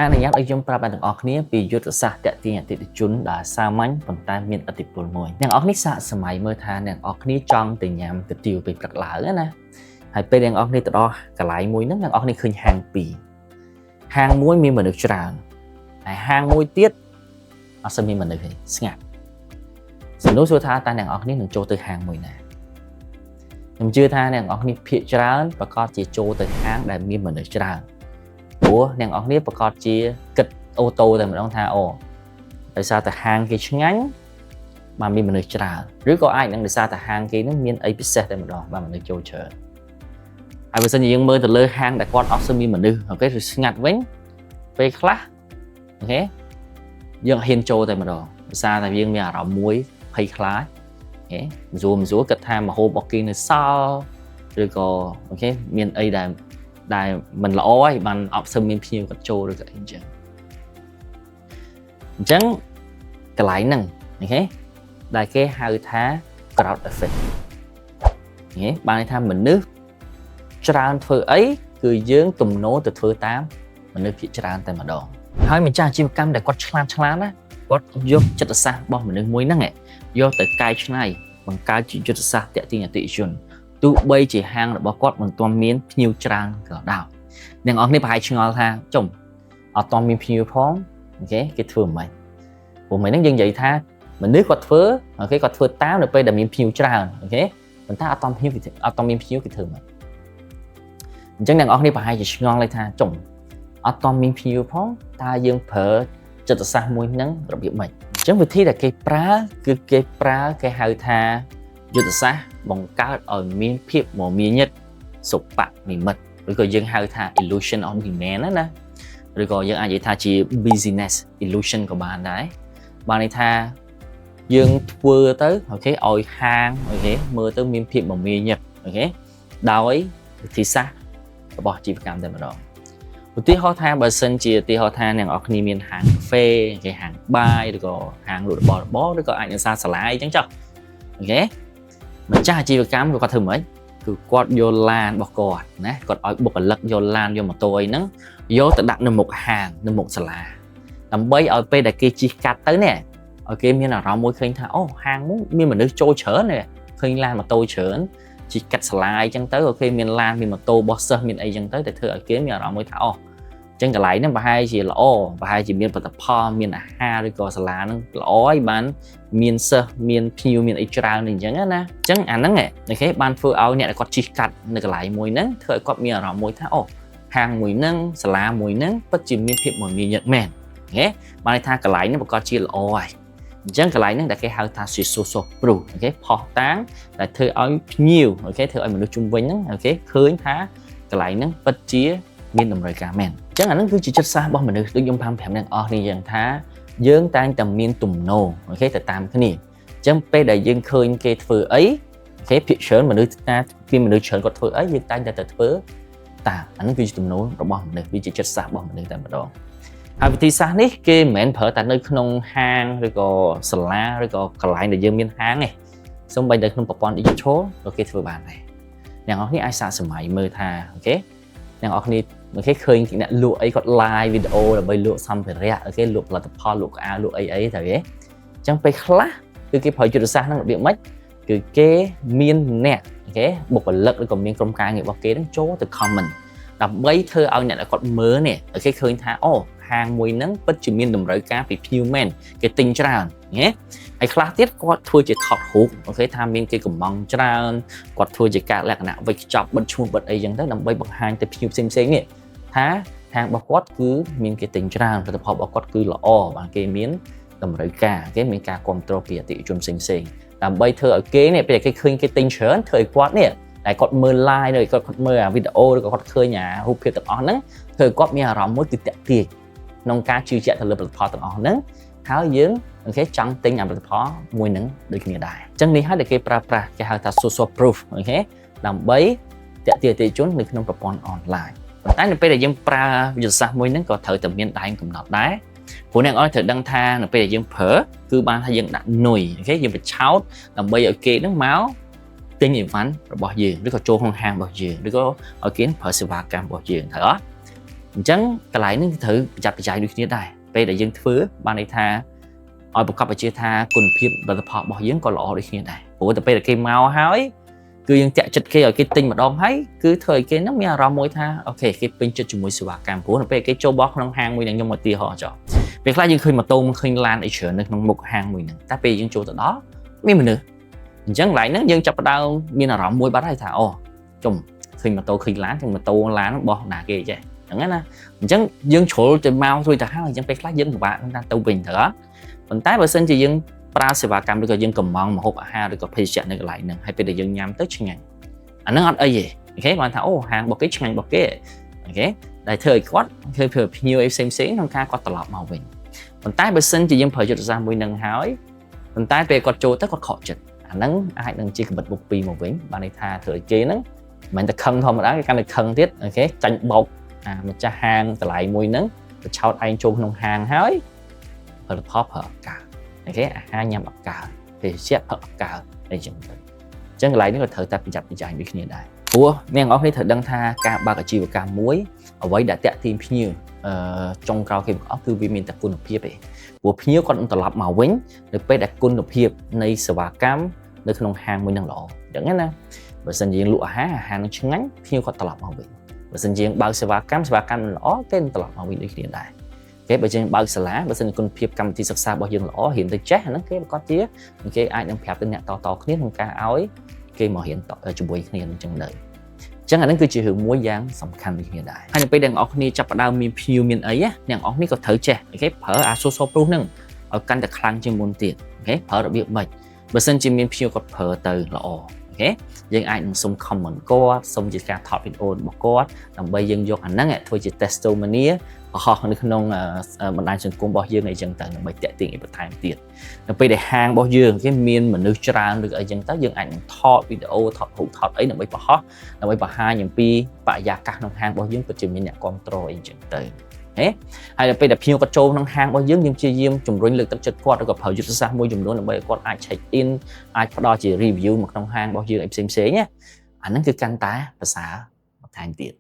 អនុញ្ញាតឲ្យខ្ញុំប្រាប់អ្នកទាំងអស់គ្នាពីយុទ្ធសាស្ត្រតាក់ទាញអតិថិជនដែលសាមញ្ញប៉ុន្តែមានឥទ្ធិពលមួយអ្នកទាំងអស់នេះសាកសម័យមើលថាអ្នកទាំងអស់គ្នាចង់ទៅញ៉ាំគុយទាវពេលព្រឹកឡើងណាហើយពេលអ្នកទាំងអស់គ្នាទៅដល់កន្លែងមួយហ្នឹងអ្នកទាំងអស់គ្នាឃើញហាងពីរហាងមួយមានមនុស្សច្រើនហើយហាងមួយទៀតអត់សូវមានមនុស្សទេស្ងាត់សំណួរសួរថាតើអ្នកទាំងអស់គ្នានឹងចូលទៅហាងមួយណាខ្ញុំជឿថាអ្នកទាំងអស់គ្នាភាគច្រើនប្រកាសជាចូលទៅហាងដែលមានមនុស្សច្រើនព្រោះអ្នកនរគ្នាប្រកាសជាគិតអូតូតែម្ដងថាអូដោយសារតែហាងគេឆ្ងាញ់បានមានមនុស្សច្រើនឬក៏អាចនឹងដោយសារតែហាងគេនឹងមានអីពិសេសតែម្ដងបានមនុស្សចូលច្រើនហើយបើសិនជាយើងមើលទៅលើហាងដែលគាត់អត់សូវមានមនុស្សអូខេឬស្ងាត់វិញពេលខ្លះអូខេយើងហ៊ានចូលតែម្ដងដោយសារតែយើងមានអារម្មណ៍មួយភ័យខ្លាចអូខេមិនស្រួលគិតថាម្ហូបរបស់គេនៅសល់ឬក៏អូខេមានអីដែលមិនល្អហើយបានអត់សូវមានភ្ញៀវគាត់ចូលឬក៏អីអញ្ចឹងកន្លែងហ្នឹងអូខេដែលគេហៅថា crowd effect អូខេបានន័យថាមនុស្សច្រើនធ្វើអីគឺយើងទំនោរទៅធ្វើតាមមនុស្សភាគច្រើនតែម្ដងហើយម្ចាស់អាជីវកម្មដែលគាត់ឆ្លាតណាគាត់យកចិត្តសាស្ត្ររបស់មនុស្សមួយហ្នឹងយកទៅកែច្នៃបង្កើតជាយុទ្ធសាស្ត្រតាក់ទាញអតិថិជនទោះបីជាហាងរបស់គាត់មិនទាន់មានភ្ញៀវច្រើនក៏ដោយអ្នកនរគ្នាប្រហែលឆ្ងល់ថាចុំអត់ទាន់មានភ្ញៀវផងអូខេគេធ្វើមិនព្រោះមិនហ្នឹងយើងនិយាយថាមនុស្សគាត់ធ្វើអូខេគាត់ធ្វើតាមនៅពេលដែលមានភ្ញៀវច្រើនអូខេប៉ុន្តែអត់ទាន់មានភ្ញៀវគេធ្វើមិនអញ្ចឹងអ្នកនរគ្នាប្រហែលជាឆ្ងល់เลยថាចុំអត់ទាន់មានភ្ញៀវផងតើយើងប្រើចិត្តសាស្ត្រមួយហ្នឹងរបៀបម៉េចអញ្ចឹងវិធីដែលគេប្រើគឺគេហៅថាយុទ្ធសាស្ត្របង្កើតឲ្យមានភាពមមាញឹកសុបនិមិត្តឬក៏យើងហៅថា illusion on demand ណាឬក៏យើងអាចនិយាយថាជា business illusion ក៏បានដែរបានន័យថាយើងធ្វើទៅអូខេឲ្យហាងអូខេមើលទៅមានភាពមមាញឹកអូខេដោយវិធីសាស្ត្ររបស់អាជីវកម្មតែម្ដងឧទាហរណ៍ថាបើសិនជាឧទាហរណ៍ថាអ្នកនរគ្នាមានហាងកាហ្វេគេហាងបាយឬក៏ហាងលក់របស់ឬក៏អាចនឹងសាលាអីចឹងចុះអូខេម្ចាស់អាជីវកម្មគាត់ធ្វើម៉េចគឺគាត់យកឡានរបស់គាត់ណាគាត់ឲ្យបុគ្គលិកយកឡានយកម៉ូតូអីហ្នឹងយកទៅដាក់នៅមុខហាងនៅមុខសាលាដើម្បីឲ្យពេលដែលគេជិះកាត់ទៅនេះឲ្យគេមានអារម្មណ៍មួយឃើញថាអូហាងនោះមានមនុស្សចូលច្រើននេះឃើញឡានម៉ូតូច្រើនជិះកាត់សាលាអីចឹងទៅអូខេមានឡានមានម៉ូតូរបស់សិស្សមានអីចឹងទៅតែធ្វើឲ្យគេមានអារម្មណ៍មួយថាអូអញ្ចឹងកន្លែងហ្នឹងប្រហែលជាល្អប្រហែលជាមានផលិតផលមានអាហារឬក៏សាលាហ្នឹងល្អហើយបានមានសិស្សមានភ្ញៀវមានអីច្រើនអញ្ចឹងណាអញ្ចឹងអាហ្នឹងអូខេបានធ្វើឲ្យអ្នកដែលគាត់ជិះកាត់នៅកន្លែងមួយហ្នឹងធ្វើឲ្យគាត់មានអារម្មណ៍មួយថាអូហាងមួយហ្នឹងសាលាមួយហ្នឹងពិតជាមានភាពមមាញឹកមែនអូខេបានន័យថាកន្លែងហ្នឹងប្រកាសជាល្អហើយអញ្ចឹងកន្លែងហ្នឹងដែលគេហៅថា social proof អូខេផុសតាងដែលធ្វើឲ្យភ្ញៀវអូខេធ្វើឲ្យមនុស្សជុំវិញហ្នឹងអូខេឃើញថាកន្លែងហ្នឹងពិតជាមានតម្រូវការមែនអញ្ចឹងអាហ្នឹងគឺជាចិត្តសាស្ត្ររបស់មនុស្សដូចខ្ញុំប្រាប់អ្នកអស់នេះយ៉ាងថាយើងតែងតែមានទំនោរអូខេទៅតាមគ្នាអញ្ចឹងពេលដែលយើងឃើញគេធ្វើអីអូខេភាគច្រើនមនុស្សថាពីមនុស្សច្រើនគាត់ធ្វើអីយើងតែងតែធ្វើតាមអាហ្នឹងគឺជាទំនោររបស់មនុស្សវាជាចិត្តសាស្ត្ររបស់មនុស្សតែម្ដងហើយវិធីសាស្ត្រនេះគេមិនមែនប្រើតែនៅក្នុងហាងឬក៏សាលាឬក៏កន្លែងដែលយើងមានហាងទេសូម្បីតែក្នុងប្រព័ន្ធ digital ក៏គេធ្វើបានដែរអ្នកនរគ្នាអាចសាកសម័យមើលថាអូខេអ្នកនរគ្នាអូខេឃើញអ្នកលក់អីគាត់ live វីដេអូដើម្បីលក់សម្ភារៈអូខេលក់ផលិតផលលក់កៅអៅលក់អីទៅទេអញ្ចឹងពេលខ្លះគឺគេប្រើយុទ្ធសាស្ត្រហ្នឹងរបៀបម៉េចគឺគេមានអ្នកអូខេបុគ្គលិកឬក៏មានក្រុមការងាររបស់គេហ្នឹងចូលទៅ comment ដើម្បីធ្វើឲ្យអ្នកដែលគាត់មើលនេះអូខេឃើញថាអូហាងមួយហ្នឹងពិតជាមានតម្រូវការពីភ្ញៀវមែនគេទិញច្រើនណាហើយខ្លះទៀតគាត់ធ្វើជាថតរូបអូខេថាមានគេកំងច្រើនគាត់ធ្វើជាការលក្ខណៈវិច្ចប់បិទឈ្មោះបិទអីចឹងទៅដើម្បីបង្ហាញទៅភ្ញៀវផ្សេងនេះថាហាងរបស់គាត់គឺមានគេទិញច្រើនផលិតផលរបស់គាត់គឺល្អបាទគេមានតម្រូវការគេមានការគ្រប់គ្រងពីអតិថិជនផ្សេងដើម្បីធ្វើឲ្យគេនេះពេលគេឃើញគេទិញច្រើនធ្វើឲ្យគាត់នេះតែគាត់មើល live ឬគាត់មើលវីដេអូឬក៏គាត់ឃើញរូបភាពទាំងអស់ហ្នឹងធ្វើឲ្យគាត់មានអារម្មណ៍មួយគឺតាក់ទាញក្នុងការជឿជាក់ទៅលើផលិតផលទាំងអស់ហ្នឹងហើយយើងអូខេចង់ទិញផលិតផលមួយហ្នឹងដូចគ្នាដែរអញ្ចឹងនេះហើយដែលគេប្រើប្រាស់គេហៅថា social proof អូខេដើម្បីតាក់ទាញអតិថិជននៅក្នុងប្រព័ន្ធអនឡាញប៉ុន្តែនៅពេលដែលយើងប្រើយុទ្ធសាស្ត្រមួយហ្នឹងក៏ត្រូវតែមានដែនកំណត់ដែរព្រោះអ្នកអរត្រូវដឹងថានៅពេលដែលយើងប្រើគឺបានថាយើងដាក់នុយអូខេយើងបញ្ឆោតដើម្បីឲ្យគេហ្នឹងមកទិញអីវ៉ាន់របស់យើងឬក៏ចូលក្នុងហាងរបស់យើងឬក៏ឲ្យគេប្រើសេវាកម្មរបស់យើងត្រូវអត់អ chẳng cái lại nó thử chặt chạy được như thế này bây giờ dân thứ ban này tha ở một cặp chia tha cùng phim và tập họ bỏ giếng có lọ được như thế này của tập bây giờ cái màu hói cứ dân chạy chật kia ở cái tinh mà đom thấy cứ thời cái nó mới ra môi tha ok cái pin chật chùm môi sữa cam của nó bây cái châu bó trong hang môi này nhưng mà tia họ cho việc là dân khi mà tôm khi lan để chuyển được trong một hang môi này ta bây dân chỗ từ đó mấy mình nữa chẳng lại nó dân chập đau như là rộng môi bắt hay thà ô chồng khi mà tôi khi lá thì mà tôi lá nó bỏ nà kia vậy chẳng á chẳng dân chỗ trên mau thôi ta chẳng phải lá dân của bạn chúng ta tâu bình thở còn tái bờ sinh thì dân pra sẽ vào cam được dân cầm mong mà hộp ha được có phê chạy được lại nè hay bây giờ dân nhắm tới chừng ngày nó ăn ấy gì ok mà thảo hàng bọc cái chừng ngày bọc cái ok đại thời quát thời thời nhiều em xem xí nó ca quát tọt màu bình còn tái bờ sinh thì dân phải chụp ra mùi nâng hói còn tái về quát trôi tới quát khó chật nắng ai nâng chỉ bật bục pi màu vĩnh bạn này tha thời chế nắng mình ta khăn thôi mà đã cái căn này khăn tiết ok chanh bột mình cha hàng lại mùi nắng chào anh chôn nông hàng hói ở top hợp cả ok hai nhầm ập cả thì xếp hợp cả đây chừng chân lại nó là thời ta bị chặt bị chạy bị như này ủa men ở đây thời đăng tha ca ba cái chiều ca muối ở vậy đã tẹt tìm nhiều trong cao khi ở cứ vì mình tập quân phía về của phía con tập màu vĩnh được bây đặt quân độc hiệpในสวากัมในขนมหางมือนังหล่ออย่างนั้นนะบริษัทยิงลุ่หาหางชิ้นงั้นพี่ก็ตลอดมาวิ่งบริษัทยิงบางสวากัมหล่อเต้นตลอดมาวิ่งได้เรียนได้cáiบริษัทบางสลาบริษัทคนเพียบกรรมที่ศึกษาบอกยิงหล่อเห็นแต่แจ๊นั่นcái có tía cái ai đang phèo tên nhạcต่อគ្នាក្នុងការឲ្យគេមករៀនតជាមួយគ្នាអញ្ចឹងដែរចឹងអាហ្នឹងគឺជារឿងមួយយ៉ាងសំខាន់ដូចគ្នាដែរហើយនៅពេលដែលអ្នកនរគ្នាចាប់ផ្ដើមមានភៀវមានអីណាអ្នកនរគ្នាក៏ត្រូវចេះគេប្រើអា social proof ហ្នឹងឲ្យកាន់តែខ្លាំងជាងមុនទៀតអូខេប្រើរបៀបម៉េចបើសិនជាមានភៀវគាត់ប្រើទៅល្អអូខេយើងអាចនឹងសុំ comment គាត់សុំជាការថតវីដេអូរបស់គាត់ដើម្បីយើងយកអាហ្នឹងធ្វើជា testimonial បង្ហោះនៅក្នុងបណ្ដាញសង្គមរបស់យើងអីចឹងទៅដើម្បីតាក់ទាញឲ្យបន្ថែមទៀតនៅពេលដែលហាងរបស់យើងគេមានមនុស្សច្រើនឬអីចឹងទៅយើងអាចនឹងថតវីដេអូថតរូបថតអីដើម្បីបង្ហោះដើម្បីបង្ហាញអំពីបរិយាកាសក្នុងហាងរបស់យើងពិតជាមានអ្នកគ្រប់គ្រងអីចឹងទៅហើយដល់ពេលដែលភ្ញៀវគាត់ចូលក្នុងហាងរបស់យើងព្យាយាមជំរុញលើកទឹកចិត្តគាត់ឬក៏ប្រើយុទ្ធសាស្ត្រមួយចំនួនដើម្បីឲ្យគាត់អាច check in អាចផ្ដល់ជា review មកក្នុងហាងរបស់យើងអីផ្សេងៗណាអាហ្នឹងគឺកាន់តែប្រសើរបន្ថែមទៀត